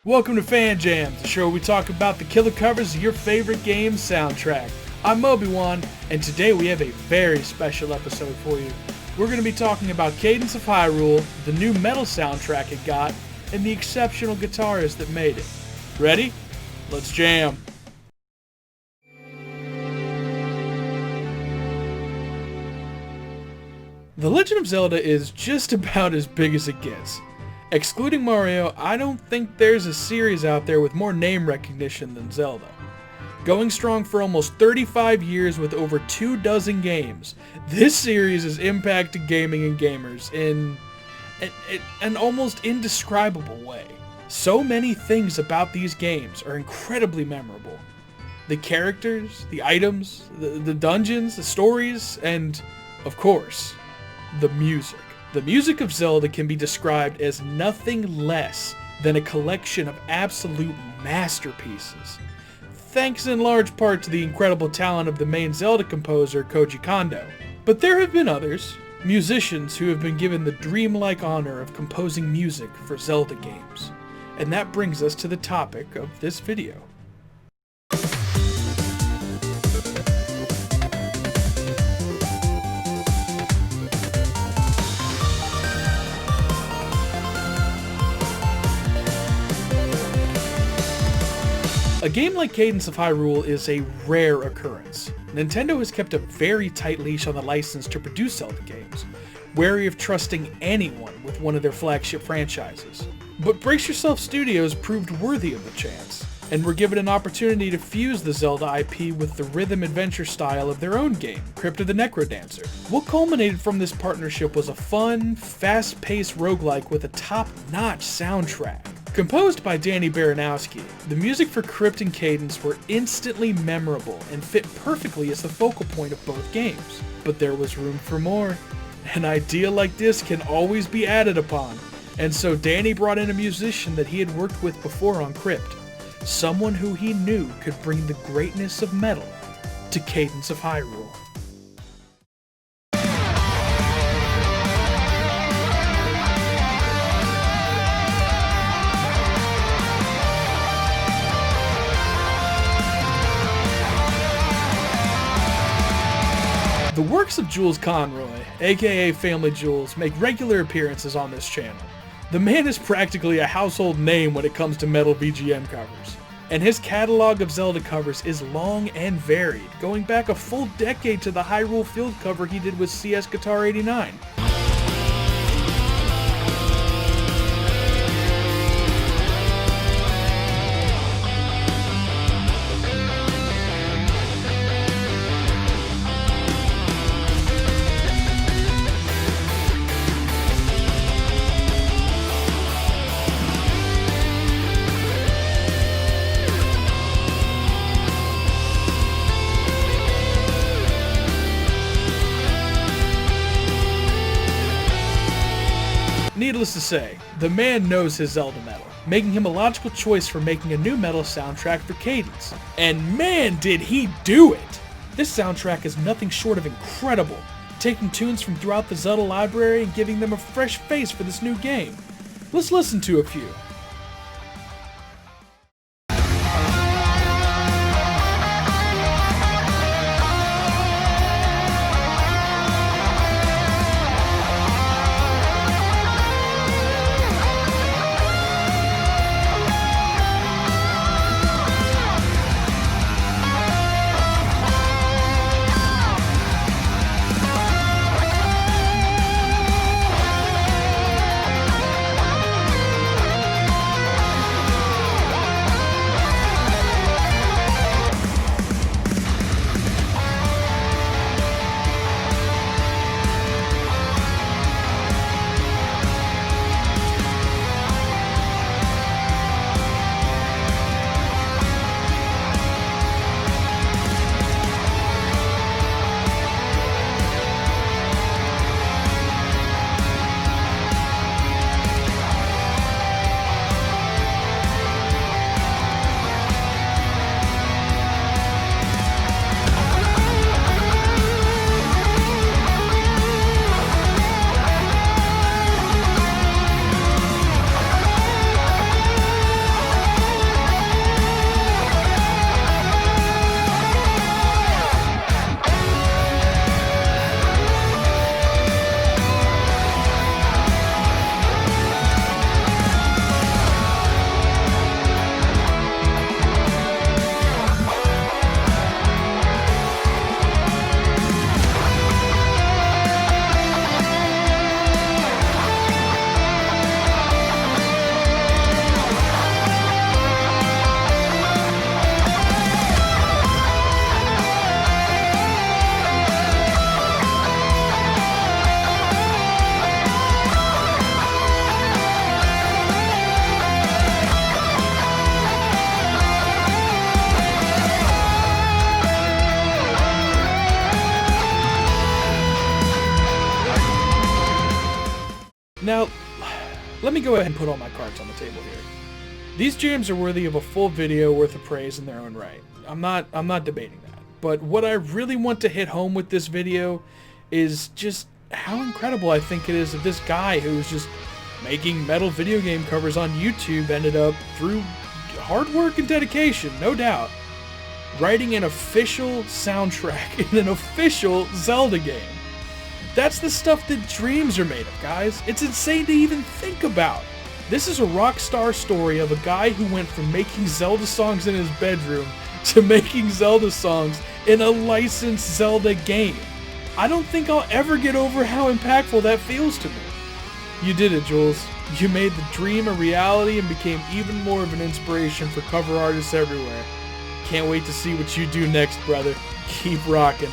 Welcome to Fan Jams, the show where we talk about the killer covers of your favorite game's soundtrack. I'm Obi-Wan, and today we have a very special episode for you. We're going to be talking about Cadence of Hyrule, the new metal soundtrack it got, and the exceptional guitarist that made it. Ready? Let's jam! The Legend of Zelda is just about as big as it gets. Excluding Mario, I don't think there's a series out there with more name recognition than Zelda. Going strong for almost 35 years with over 24 games, this series has impacted gaming and gamers in an almost indescribable way. So many things about these games are incredibly memorable. The characters, the items, the dungeons, the stories, and, of course, the music. The music of Zelda can be described as nothing less than a collection of absolute masterpieces. Thanks in large part to the incredible talent of the main Zelda composer, Koji Kondo. But there have been others, musicians who have been given the dreamlike honor of composing music for Zelda games. And that brings us to the topic of this video. A game like Cadence of Hyrule is a rare occurrence. Nintendo has kept a very tight leash on the license to produce Zelda games, wary of trusting anyone with one of their flagship franchises. But Brace Yourself Studios proved worthy of the chance, and were given an opportunity to fuse the Zelda IP with the rhythm adventure style of their own game, Crypt of the NecroDancer. What culminated from this partnership was a fun, fast-paced roguelike with a top-notch soundtrack. Composed by Danny Baranowski, the music for Crypt and Cadence were instantly memorable and fit perfectly as the focal point of both games. But there was room for more. An idea like this can always be added upon, and so Danny brought in a musician that he had worked with before on Crypt, someone who he knew could bring the greatness of metal to Cadence of Hyrule. The works of Jules Conroy, aka FamilyJules, make regular appearances on this channel. The man is practically a household name when it comes to Metal VGM covers, and his catalog of Zelda covers is long and varied, going back a full decade to the Hyrule field cover he did with CS Guitar 89. Needless to say, the man knows his Zelda metal, making him a logical choice for making a new metal soundtrack for Cadence. And man, did he do it! This soundtrack is nothing short of incredible, taking tunes from throughout the Zelda library and giving them a fresh face for this new game. Let's listen to a few. Now, let me go ahead and put all my cards on the table here. These jams are worthy of a full video worth of praise in their own right. I'm not debating that. But what I really want to hit home with this video is just how incredible I think it is that this guy who was just making metal video game covers on YouTube ended up, through hard work and dedication, no doubt, writing an official soundtrack in an official Zelda game. That's the stuff that dreams are made of, guys. It's insane to even think about. This is a rock star story of a guy who went from making Zelda songs in his bedroom to making Zelda songs in a licensed Zelda game. I don't think I'll ever get over how impactful that feels to me. You did it, Jules. You made the dream a reality and became even more of an inspiration for cover artists everywhere. Can't wait to see what you do next, brother. Keep rocking.